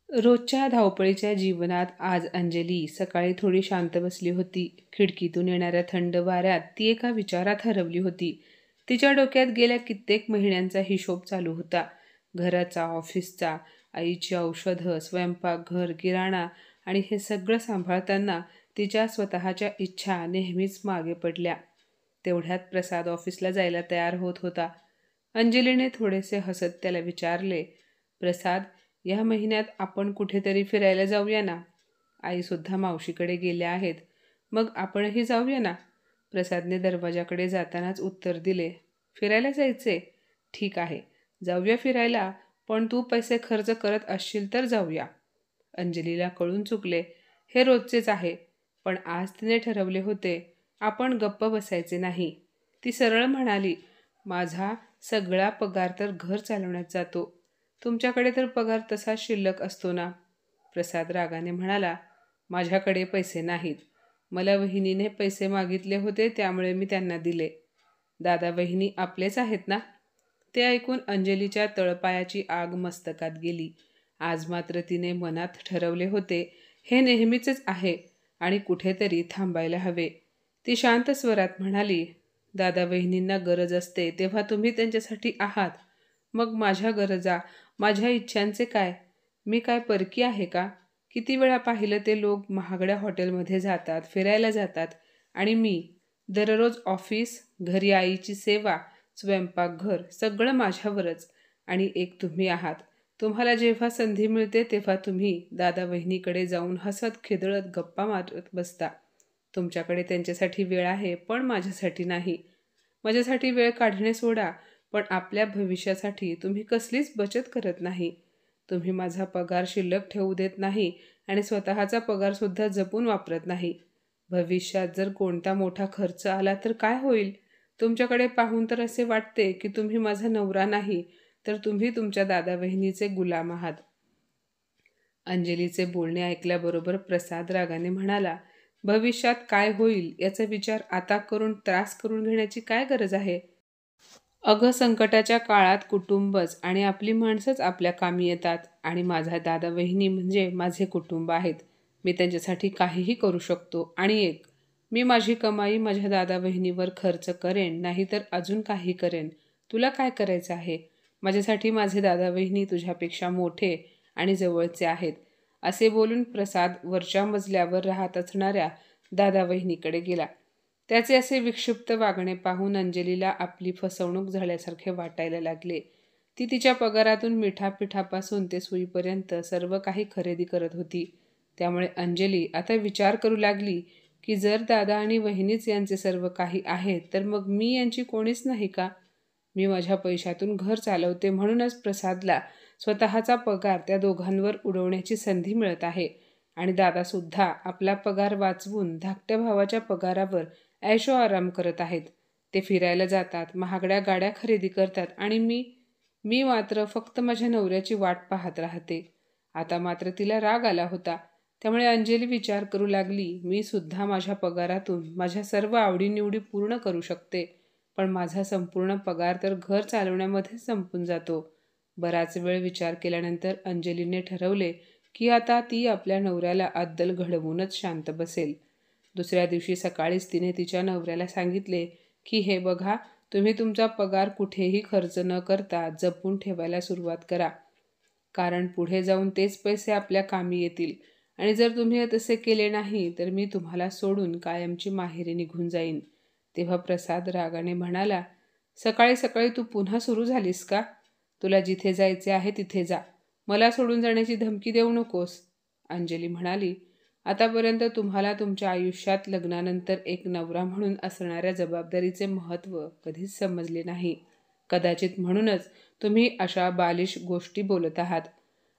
रोजच्या धावपळीच्या जीवनात आज अंजली सकाळी थोडी शांत बसली होती. खिडकीतून येणाऱ्या थंड वाऱ्यात ती एका विचारात हरवली होती. तिच्या डोक्यात गेल्या कित्येक महिन्यांचा हिशोब चालू होता. घराचा, ऑफिसचा, आईची औषधं, स्वयंपाकघर, किराणा आणि हे सगळं सांभाळताना तिच्या स्वतःच्या इच्छा नेहमीच मागे पडल्या. तेवढ्यात प्रसाद ऑफिसला जायला तयार होत होता. अंजलीने थोडेसे हसत त्याला विचारले, "प्रसाद, या महिन्यात आपण कुठेतरी फिरायला जाऊया ना? आईसुद्धा मावशीकडे गेल्या आहेत. मग आपणही जाऊया ना?" प्रसादने दरवाजाकडे जातानाच उत्तर दिले, "फिरायला जायचे? ठीक आहे, जाऊया फिरायला, पण तू पैसे खर्च करत असशील तर जाऊया." अंजलीला कळून चुकले. हे रोजचेच आहे. पण आज तिने ठरवले होते, आपण गप्प बसायचे नाही. ती सरळ म्हणाली, "माझा सगळा पगार तर घर चालवण्यात जातो. तुमच्याकडे तर पगार तसाच शिल्लक असतो ना?" प्रसाद रागाने म्हणाला, "माझ्याकडे पैसे नाहीत. मला वहिनीने पैसे मागितले होते, त्यामुळे मी त्यांना दिले. दादा वहिनी आपलेच आहेत ना?" ते ऐकून अंजलीच्या तळपायाची आग मस्तकात गेली. आज मात्र तिने मनात ठरवले होते, हे नेहमीचेच आहे आणि कुठेतरी थांबायला हवे. ती शांत स्वरात म्हणाली, "दादा वहिनींना गरज असते तेव्हा तुम्ही त्यांच्यासाठी आहात. मग माझ्या गरजा, माझ्या इच्छांचे काय? मी काय परकी आहे का? किती वेळा पाहिलं ते लोक महागड्या हॉटेलमध्ये जातात, फिरायला जातात आणि मी दररोज ऑफिस, घरी आईची सेवा, स्वयंपाकघर सगळं माझ्यावरच. आणि एक तुम्ही आहात. तुम्हाला जेव्हा संधी मिळते तेव्हा तुम्ही दादा वहिनीकडे जाऊन हसत खिदळत गप्पा मारत बसता. तुमच्याकडे त्यांच्यासाठी वेळ आहे, पण माझ्यासाठी नाही. माझ्यासाठी वेळ काढणे सोडा, पण आपल्या भविष्यासाठी तुम्ही कसलीच बचत करत नाही. तुम्ही माझा पगार शिल्लक ठेवू देत नाही आणि स्वतःचा पगारसुद्धा जपून वापरत नाही. भविष्यात जर कोणता मोठा खर्च आला तर काय होईल? तुमच्याकडे पाहून तर असे वाटते की तुम्ही माझा नवरा नाही, तर तुम्ही तुमच्या दादा वहिनीचे गुलाम आहात." अंजलीचे बोलणे ऐकल्याबरोबर प्रसाद रागाने म्हणाला, "भविष्यात काय होईल याचा विचार आता करून त्रास करून घेण्याची काय गरज आहे? अगं, संकटाच्या काळात कुटुंबच आणि आपली माणसंच आपल्या कामी येतात आणि माझा दादा वहिनी म्हणजे माझे कुटुंब आहेत. मी त्यांच्यासाठी काहीही करू शकतो. आणि मी माझी कमाई माझ्या दादा वहिनीवर खर्च करेन, नाहीतर अजून काही करेन. तुला काय करायचं आहे? माझ्यासाठी माझे दादा वहिनी तुझ्यापेक्षा मोठे आणि जवळचे आहेत." असे बोलून प्रसाद वरच्या मजल्यावर राहत असणाऱ्या दादा वहिनीकडे गेला. त्याचे असे विक्षिप्त वागणे पाहून अंजलीला आपली फसवणूक झाल्यासारखे वाटायला लागले. ती तिच्या पगारातून मिठापिठापासून ते सुईपर्यंत सर्व काही खरेदी करत होती. त्यामुळे अंजली आता विचार करू लागली की जर दादा आणि वहिनीच यांचे सर्व काही आहेत, तर मग मी यांची कोणीच नाही का? मी माझ्या पैशातून घर चालवते, म्हणूनच प्रसादला स्वतःचा पगार त्या दोघांवर उडवण्याची संधी मिळत आहे. आणि दादासुद्धा आपला पगार वाचवून धाकट्या भावाच्या पगारावर ऐशो आराम करत आहेत. ते फिरायला जातात, महागड्या गाड्या खरेदी करतात आणि मी मी मात्र फक्त माझ्या नवऱ्याची वाट पाहत राहते. आता मात्र तिला राग आला होता. त्यामुळे अंजली विचार करू लागली, मी सुद्धा माझ्या पगारातून माझ्या सर्व आवडीनिवडी पूर्ण करू शकते, पण माझा संपूर्ण पगार तर घर चालवण्यामध्येच संपून जातो. बराच वेळ विचार केल्यानंतर अंजलीने ठरवले की आता ती आपल्या नवऱ्याला अद्दल घडवूनच शांत बसेल. दुसऱ्या दिवशी सकाळीच तिने तिच्या नवऱ्याला सांगितले की हे बघा, तुम्ही तुमचा पगार कुठेही खर्च न करता जपून ठेवायला सुरुवात करा. कारण पुढे जाऊन तेच पैसे आपल्या कामी येतील. आणि जर तुम्ही तसे केले नाही तर मी तुम्हाला सोडून कायमची माहेरी निघून जाईन." तेव्हा प्रसाद रागाने म्हणाला, "सकाळी सकाळी तू पुन्हा सुरू झालीस का? तुला जिथे जायचे आहे तिथे जा. मला सोडून जाण्याची धमकी देऊ नकोस." अंजली म्हणाली, "आतापर्यंत तुम्हाला तुमच्या आयुष्यात लग्नानंतर एक नवरा म्हणून असणाऱ्या जबाबदारीचे महत्त्व कधीच समजले नाही. कदाचित म्हणूनच तुम्ही अशा बालिश गोष्टी बोलत आहात.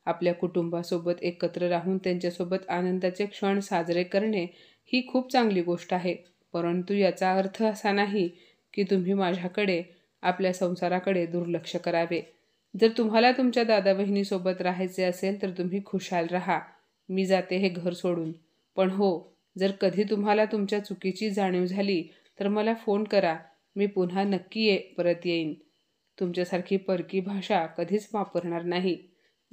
आपल्या कुटुंबासोबत एकत्र राहून त्यांच्यासोबत आनंदाचे क्षण साजरे करणे ही खूप चांगली गोष्ट आहे. परंतु याचा अर्थ असा नाही की तुम्ही माझ्याकडे, आपल्या संसाराकडे दुर्लक्ष करावे. जर तुम्हाला तुमच्या दादा बहिणीसोबत राहायचे असेल तर तुम्ही खुशाल राहा. मी जाते हे घर सोडून. पण हो, जर कधी तुम्हाला तुमच्या चुकीची जाणीव झाली तर मला फोन करा. मी पुन्हा नक्की परत येईन. तुमच्यासारखी परकी भाषा कधीच वापरणार नाही.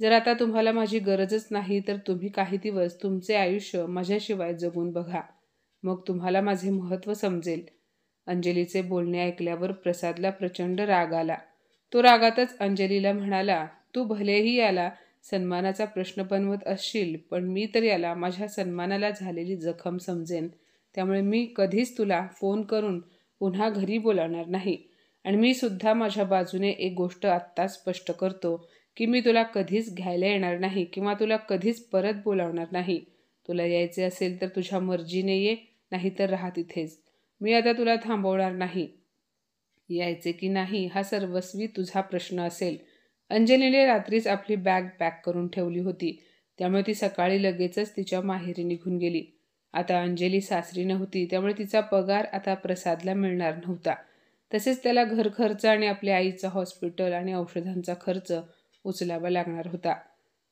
जर आता तुम्हाला माझी गरजच नाही तर तुम्ही काही दिवस तुमचे आयुष्य माझ्याशिवाय जगून बघा, मग तुम्हाला माझे महत्त्व समजेल. अंजलीचे बोलणे ऐकल्यावर प्रसादला प्रचंड राग आला. तो रागातच अंजलीला म्हणाला, तू भलेही याला सन्मानाचा प्रश्न बनवत असशील, पण मी तर याला माझ्या सन्मानाला झालेली जखम समजेन. त्यामुळे मी कधीच तुला फोन करून पुन्हा घरी बोलावणार नाही. आणि मी सुद्धा माझ्या बाजूने एक गोष्ट आत्ताच स्पष्ट करतो की मी तुला कधीच घ्यायला येणार नाही किंवा तुला कधीच परत बोलावणार नाही. तुला यायचे असेल तर तुझ्या मर्जीने ये, नाही तर राहा तिथेच. मी आता तुला थांबवणार नाही. यायचे की नाही हा सर्वस्वी तुझा प्रश्न असेल. अंजलीने रात्रीच आपली बॅग पॅक करून ठेवली होती, त्यामुळे ती सकाळी लगेचच तिच्या माहेरी निघून गेली. आता अंजली सासरी नव्हती, त्यामुळे तिचा पगार आता प्रसादला मिळणार नव्हता. तसेच त्याला घर खर्च आणि आपल्या आईचा हॉस्पिटल आणि औषधांचा खर्च उचलावा लागणार होता.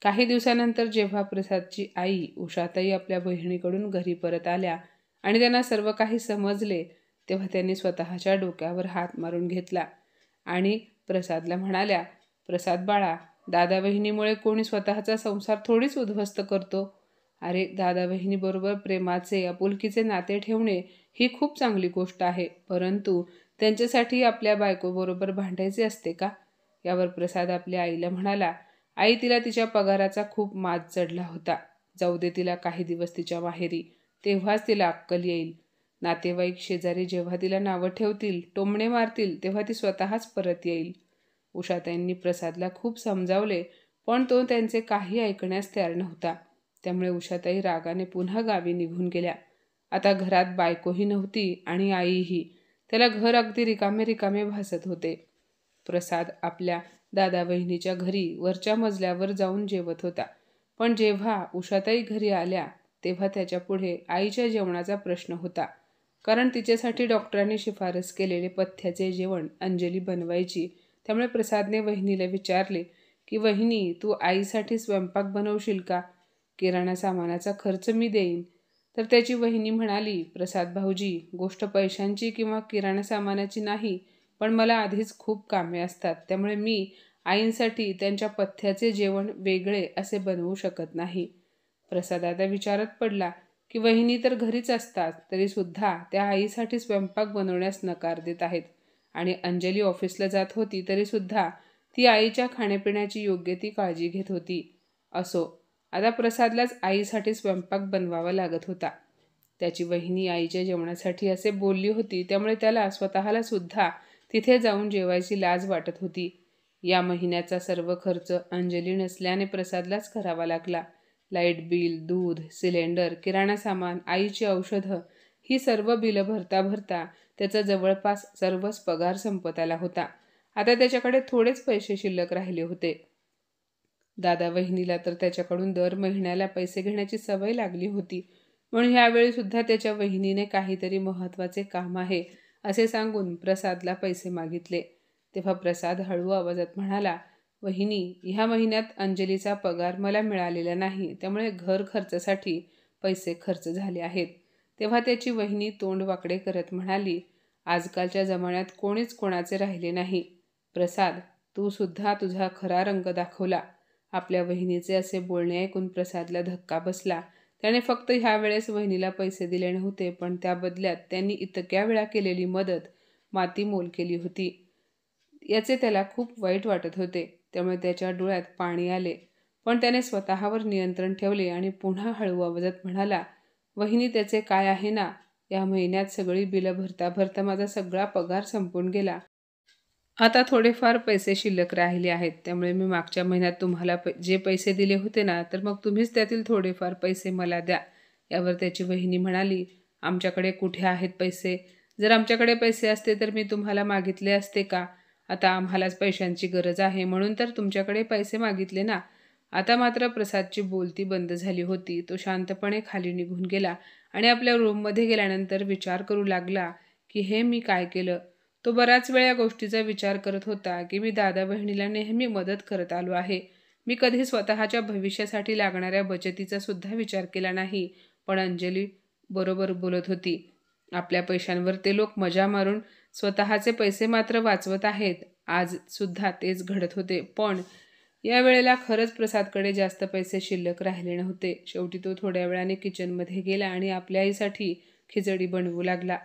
काही दिवसानंतर जेव्हा प्रसादची आई उषाताई आपल्या बहिणीकडून घरी परत आल्या आणि त्यांना सर्व काही समजले, तेव्हा त्यांनी स्वतःच्या डोक्यावर हात मारून घेतला आणि प्रसादला म्हणाल्या, प्रसाद बाळा, दादा बहिणीमुळे कोणी स्वतःचा संसार थोडीच उद्ध्वस्त करतो. अरे, दादा बहिणीबरोबर प्रेमाचे आपुलकीचे नाते ठेवणे ही खूप चांगली गोष्ट आहे, परंतु त्यांच्यासाठी आपल्या बायकोबरोबर भांडायचे असते का? यावर प्रसाद आपल्या आईला म्हणाला, आई, तिला तिच्या पगाराचा खूप माज चढला होता. जाऊ दे तिला काही दिवस तिच्या माहेरी, तेव्हाच तिला अक्कल येईल. नातेवाईक शेजारी जेव्हा तिला नावं ठेवतील, टोमणे मारतील, तेव्हा ती स्वतःच परत येईल. उषाताईंनी प्रसादला खूप समजावले, पण तो त्यांचे काही ऐकण्यास तयार नव्हता. त्यामुळे उषाताई रागाने पुन्हा गावी निघून गेल्या. आता घरात बायकोही नव्हती आणि आईही. त्याला घर अगदी रिकामे रिकामे भासत होते. प्रसाद आपल्या दादा बहिणीच्या घरी वरच्या मजल्यावर जाऊन जेवत होता. पण जेव्हा उषाताई घरी आल्या तेव्हा त्याच्या पुढे आईच्या जेवणाचा प्रश्न होता. कारण तिच्यासाठी डॉक्टरांनी शिफारस केलेले पथ्याचे जेवण अंजली बनवायची. त्यामुळे प्रसादने वहिनीला विचारले की, वहिनी, तू आईसाठी स्वयंपाक बनवशील का? किराणा सामानाचा खर्च मी देईन. तर त्याची वहिनी म्हणाली, प्रसाद भाऊजी, गोष्ट पैशांची किंवा किराणा सामानाची नाही, पण मला आधीच खूप कामे असतात, त्यामुळे मी आईंसाठी त्यांच्या पथ्याचे जेवण वेगळे असे बनवू शकत नाही. प्रसाद आता विचारत पडला की वहिनी तर घरीच असतात, तरीसुद्धा त्या आईसाठी स्वयंपाक बनवण्यास नकार देत आहेत. आणि अंजली ऑफिसला जात होती तरीसुद्धा ती आईच्या खाण्यापिण्याची योग्य ती काळजी घेत होती. असो, आता प्रसादलाच आईसाठी स्वयंपाक बनवावा लागत होता. त्याची वहिनी आईच्या जेवणासाठी असे बोलली होती, त्यामुळे त्याला स्वतःला सुद्धा तिथे जाऊन जेवायची लाज वाटत होती. या महिन्याचा सर्व खर्च अंजली नसल्याने प्रसादलाच करावा लागला. लाईट बिल, दूध, सिलेंडर, किराणा सामान, आईची औषधं ही सर्व बिलं भरता भरता त्याचा जवळपास सर्वच पगार संपत आला होता. आता त्याच्याकडे थोडेच पैसे शिल्लक राहिले होते. दादा वहिनीला तर त्याच्याकडून दर महिन्याला पैसे घेण्याची सवय लागली होती, म्हणून ह्यावेळी सुद्धा त्याच्या वहिनीने काहीतरी महत्त्वाचे काम आहे असे सांगून प्रसादला पैसे मागितले. तेव्हा प्रसाद हळू आवाजात म्हणाला, वहिनी, ह्या महिन्यात अंजलीचा पगार मला मिळालेला नाही, त्यामुळे घर खर्चासाठी पैसे खर्च झाले आहेत. तेव्हा त्याची वहिनी तोंड वाकडे करत म्हणाली, आजकालच्या जमान्यात कोणीच कोणाचे राहिले नाही. प्रसाद, तू सुद्धा तुझा खरा रंग दाखवला. आपल्या वहिनीचे असे बोलणे ऐकून प्रसादला धक्का बसला. त्याने फक्त ह्या वेळेस वहिनीला पैसे दिले नव्हते, पण त्या बदल्यात त्यांनी इतक्या वेळा केलेली मदत मातीमोल केली होती. याचे त्याला खूप वाईट वाटत होते, त्यामुळे त्याच्या डोळ्यात पाणी आले. पण त्याने स्वतःवर नियंत्रण ठेवले आणि पुन्हा हळू आवाजात म्हणाला, वहिनी, त्याचे काय आहे ना, या महिन्यात सगळी बिलं भरता भरता माझा सगळा पगार संपून गेला. आता थोडेफार पैसे शिल्लक राहिले आहेत, त्यामुळे मी मागच्या महिन्यात तुम्हाला जे पैसे दिले होते ना, तर मग तुम्हीच त्यातील थोडेफार पैसे मला द्या. यावर त्याची वहिनी म्हणाली, आमच्याकडे कुठे आहेत पैसे? जर आमच्याकडे पैसे असते तर मी तुम्हाला मागितले असते का? आता आम्हालाच पैशांची गरज आहे म्हणून तर तुमच्याकडे पैसे मागितले ना. आता मात्र प्रसादची बोलती बंद झाली होती. तो शांतपणे खाली निघून गेला आणि आपल्या रूममध्ये गेल्यानंतर विचार करू लागला की हे मी काय केलं. तो बराच वेळ या गोष्टीचा विचार करत होता की मी दादा बहिणीला नेहमी मदत करत आलो आहे. मी कधी स्वतःच्या भविष्यासाठी लागणाऱ्या बचतीचा सुद्धा विचार केला नाही. पण अंजली बरोबर बोलत होती. आपल्या पैशांवर ते लोक मजा मारून स्वतःचे पैसे मात्र वाचवत आहेत. आज सुद्धा तेच घडत होते. पण या वेळेला खरंच प्रसादकडे जास्त पैसे शिल्लक राहिले नव्हते. शेवटी तो थोड्या वेळाने किचनमध्ये गेला आणि आपल्या आईसाठी खिचडी बनवू लागला.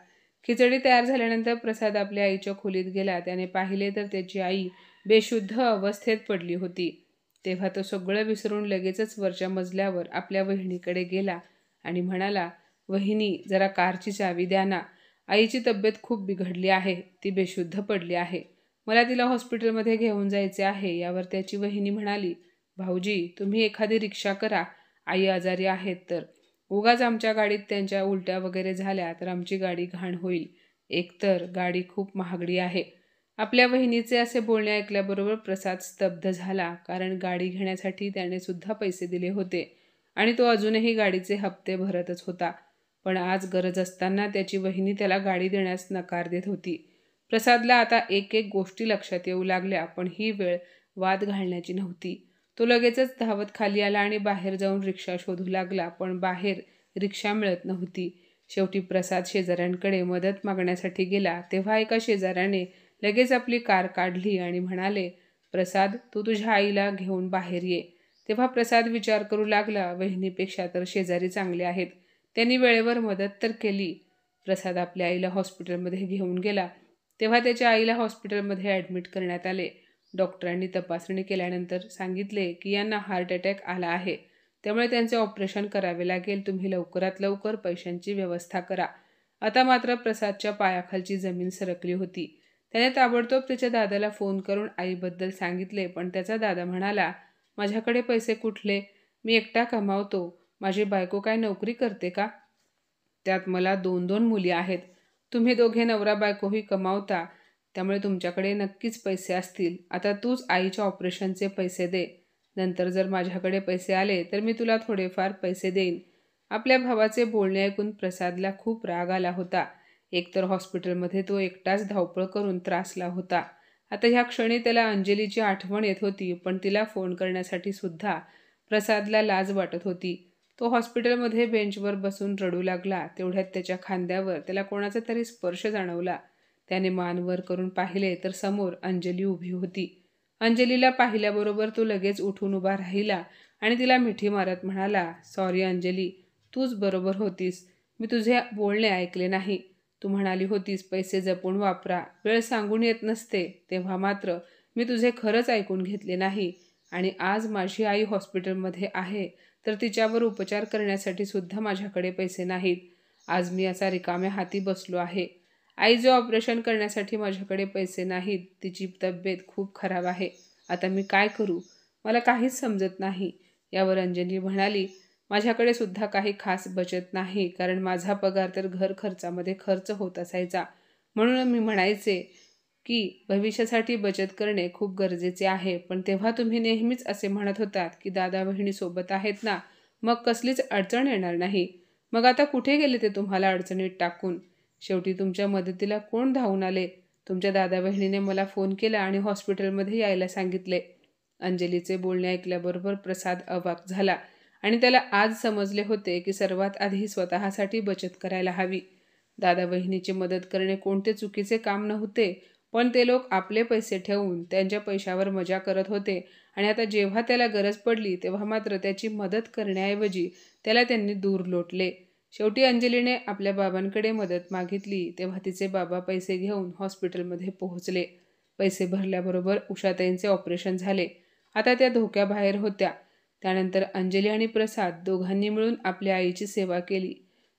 खिचडी तयार झाल्यानंतर प्रसाद आपल्या आईच्या खोलीत गेला. त्याने पाहिले तर त्याची आई बेशुद्ध अवस्थेत पडली होती. तेव्हा तो सगळं विसरून लगेचच वरच्या मजल्यावर आपल्या वहिनीकडे गेला आणि म्हणाला, "वहिनी, जरा कारची चावी द्या ना. आईची तब्येत खूप बिघडली आहे. ती बेशुद्ध पडली आहे. मला तिला हॉस्पिटलमध्ये घेऊन जायचे आहे." यावर त्याची वहिनी म्हणाली, "भाऊजी, तुम्ही एखादी रिक्षा करा. आई आजारी आहेत तर. उगाच आमच्या गाडीत त्यांच्या उलट्या वगैरे झाल्या तर आमची गाडी घाण होईल. एकतर गाडी खूप महागडी आहे." आपल्या वहिनीचे असे बोलणे ऐकल्याबरोबर प्रसाद स्तब्ध झाला. कारण गाडी घेण्यासाठी त्याने सुद्धा पैसे दिले होते आणि तो अजूनही गाडीचे हप्ते भरतच होता. पण आज गरज असताना त्याची वहिनी त्याला गाडी देण्यास नकार देत होती. प्रसादला आता एक एक गोष्टी लक्षात येऊ लागल्या, पण ही वेळ वाद घालण्याची नव्हती. तो लगेचच धावत खाली आला आणि बाहेर जाऊन रिक्षा शोधू लागला, पण बाहेर रिक्षा मिळत नव्हती. शेवटी प्रसाद शेजाऱ्यांकडे मदत मागण्यासाठी गेला. तेव्हा एका शेजाऱ्याने लगेच आपली कार काढली आणि म्हणाले, "प्रसाद, तू तुझ्या आईला घेऊन बाहेर ये." तेव्हा प्रसाद विचार करू लागला, वहिनीपेक्षा तर शेजारी चांगले आहेत. त्यांनी वेळेवर मदत तर केली. प्रसाद आपल्या आईला हॉस्पिटलमध्ये घेऊन गेला. तेव्हा त्याच्या आईला हॉस्पिटलमध्ये ॲडमिट करण्यात आले. डॉक्टरांनी तपासणी केल्यानंतर सांगितले की यांना हार्ट अटॅक आला आहे. त्यामुळे त्यांचे ऑपरेशन करावे लागेल. तुम्ही लवकरात लवकर पैशांची व्यवस्था करा. आता मात्र प्रसादच्या पायाखालची जमीन सरकली होती. त्याने ताबडतोब त्याच्या दादाला फोन करून आईबद्दल सांगितले, पण त्याचा दादा म्हणाला, "माझ्याकडे पैसे कुठले? मी एकटा कमावतो. माझी बायको काय नोकरी करते का? त्यात मला 2-2 मुली आहेत. तुम्ही दोघे नवरा बायकोही कमावता, त्यामुळे तुमच्याकडे नक्कीच पैसे असतील. आता तूच आईच्या ऑपरेशनचे पैसे दे. नंतर जर माझ्याकडे पैसे आले तर मी तुला थोडेफार पैसे देईन." आपल्या भावाचे बोलणे ऐकून प्रसादला खूप राग आला होता. एकतर हॉस्पिटलमध्ये तो एकटाच धावपळ करून त्रासला होता. आता ह्या क्षणी त्याला अंजलीची आठवण येत होती, पण तिला फोन करण्यासाठी सुद्धा प्रसादला लाज वाटत होती. तो हॉस्पिटलमध्ये बेंचवर बसून रडू लागला. तेवढ्यात त्याच्या खांद्यावर त्याला कोणाचा तरी स्पर्श जाणवला. त्याने मान वर करून पाहिले तर समोर अंजली उभी होती. अंजलीला पाहिल्याबरोबर तो लगेच उठून उभा राहिला आणि तिला मिठी मारत म्हणाला, "सॉरी अंजली, तूच बरोबर होतीस. मी तुझे बोलणे ऐकले नाही. तू म्हणाली होतीस पैसे जपून वापरा, वेळ सांगून येत नसते. तेव्हा मात्र मी तुझे खरंच ऐकून घेतले नाही आणि आज माझी आई हॉस्पिटलमध्ये आहे तर तिच्यावर उपचार करण्यासाठी सुद्धा माझ्याकडे पैसे नाहीत. आज मी असा रिकाम्या हाती बसलो आहे. आईचे ऑपरेशन करण्यासाठी माझ्याकडे पैसे नाहीत. तिची तब्येत खूप खराब आहे. आता मी काय करू? मला काहीच समजत नाही." यावर अंजली म्हणाली, "माझ्याकडे सुद्धा काही खास बचत नाही, कारण माझा पगार तर घर खर्चामध्ये खर्च होत असायचा. म्हणून मी म्हणायचे की भविष्यासाठी बचत करणे खूप गरजेचे आहे. पण तेव्हा तुम्ही नेहमीच असे म्हणत होतात की दादा वहिनी सोबत आहेत ना, मग कसलीच अडचण येणार नाही. मग आता कुठे गेले ते तुम्हाला अडचणीत टाकून? शेवटी तुमच्या मदतीला कोण धावून आले? तुमच्या दादा बहिणीने मला फोन केला आणि हॉस्पिटलमध्ये यायला सांगितले." अंजलीचे बोलणे ऐकल्याबरोबर प्रसाद अवाक झाला आणि त्याला आज समजले होते की सर्वात आधी स्वतःसाठी बचत करायला हवी. दादा बहिणीची मदत करणे कोणते चुकीचे काम नव्हते, पण ते लोक आपले पैसे ठेवून त्यांच्या पैशावर मजा करत होते आणि आता जेव्हा त्याला गरज पडली तेव्हा मात्र त्याची मदत करण्याऐवजी त्याला त्यांनी दूर लोटले. शेवटी अंजलीने आपल्या बाबांकडे मदत मागितली. तेव्हा तिचे बाबा पैसे घेऊन हॉस्पिटलमध्ये पोहोचले. पैसे भरल्याबरोबर उषाताईंचे ऑपरेशन झाले. आता त्या धोक्याबाहेर होत्या. त्यानंतर अंजली आणि प्रसाद दोघांनी मिळून आपल्या आईची सेवा केली.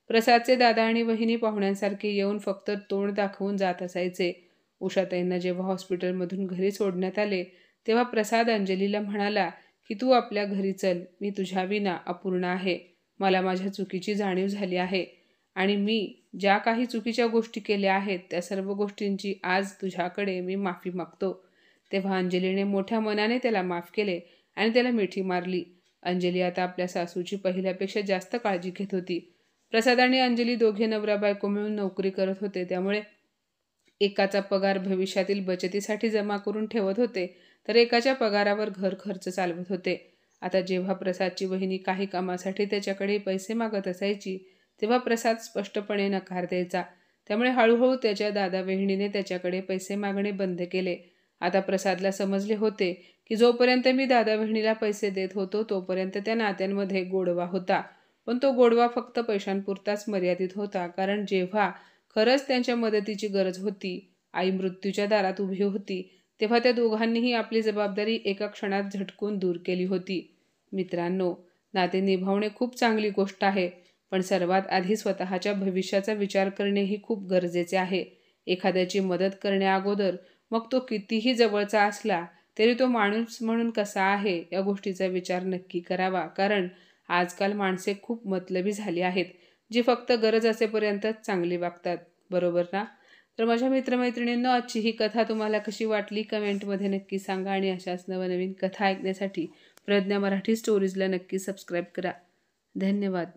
प्रसादचे दादा आणि वहिनी पाहुण्यांसारखे येऊन फक्त तोंड दाखवून जात असायचे. उषाताईंना जेव्हा हॉस्पिटलमधून घरी सोडण्यात आले तेव्हा प्रसाद अंजलीला म्हणाला की "तू आपल्या घरी चल. मी तुझ्या विना अपूर्ण आहे. मला माझ्या चुकीची जाणीव झाली आहे आणि मी ज्या काही चुकीच्या गोष्टी केल्या आहेत त्या सर्व गोष्टींची आज तुझ्याकडे मी माफी मागतो." तेव्हा अंजलीने मोठ्या मनाने त्याला माफ केले आणि त्याला मिठी मारली. अंजली आता आपल्या सासूची पहिल्यापेक्षा जास्त काळजी घेत होती. प्रसाद आणि अंजली दोघे नवरा बायको मिळून नोकरी करत होते, त्यामुळे एकाचा पगार भविष्यातील बचतीसाठी जमा करून ठेवत होते तर एकाच्या पगारावर घर खर्च चालवत होते. आता जेव्हा प्रसादची वहिनी काही कामासाठी त्याच्याकडे पैसे मागत असायची तेव्हा प्रसाद स्पष्टपणे नकार द्यायचा. त्यामुळे हळूहळू त्याच्या दादा वहिनीने त्याच्याकडे पैसे मागणे बंद केले. आता प्रसादला समजले होते की जोपर्यंत मी दादा बहिणीला पैसे देत होतो तोपर्यंत त्या नात्यांमध्ये गोडवा होता. पण तो गोडवा फक्त पैशांपुरताच मर्यादित होता. कारण जेव्हा खरंच त्यांच्या मदतीची गरज होती, आई मृत्यूच्या दारात उभी होती, तेव्हा त्या दोघांनीही आपली जबाबदारी एका क्षणात झटकून दूर केली होती. मित्रांनो, नाते निभावणे खूप चांगली गोष्ट आहे, पण सर्वात आधी स्वतःच्या भविष्याचा विचार करणेही खूप गरजेचे आहे. एखाद्याची मदत करण्याअगोदर, मग तो कितीही जवळचा असला तरी तो माणूस म्हणून कसा आहे या गोष्टीचा विचार नक्की करावा. कारण आजकाल माणसे खूप मतलबी झाली आहेत, जी फक्त गरज असेपर्यंतच चांगली वागतात. बरोबर ना? तर माझ्या मित्रमैत्रिणींनो, आजची ही कथा तुम्हाला कशी वाटली कमेंटमध्ये नक्की सांगा. आणि अशाच नवनवीन कथा ऐकण्यासाठी प्रज्ञा मराठी स्टोरीजला नक्की सबस्क्राईब करा. धन्यवाद.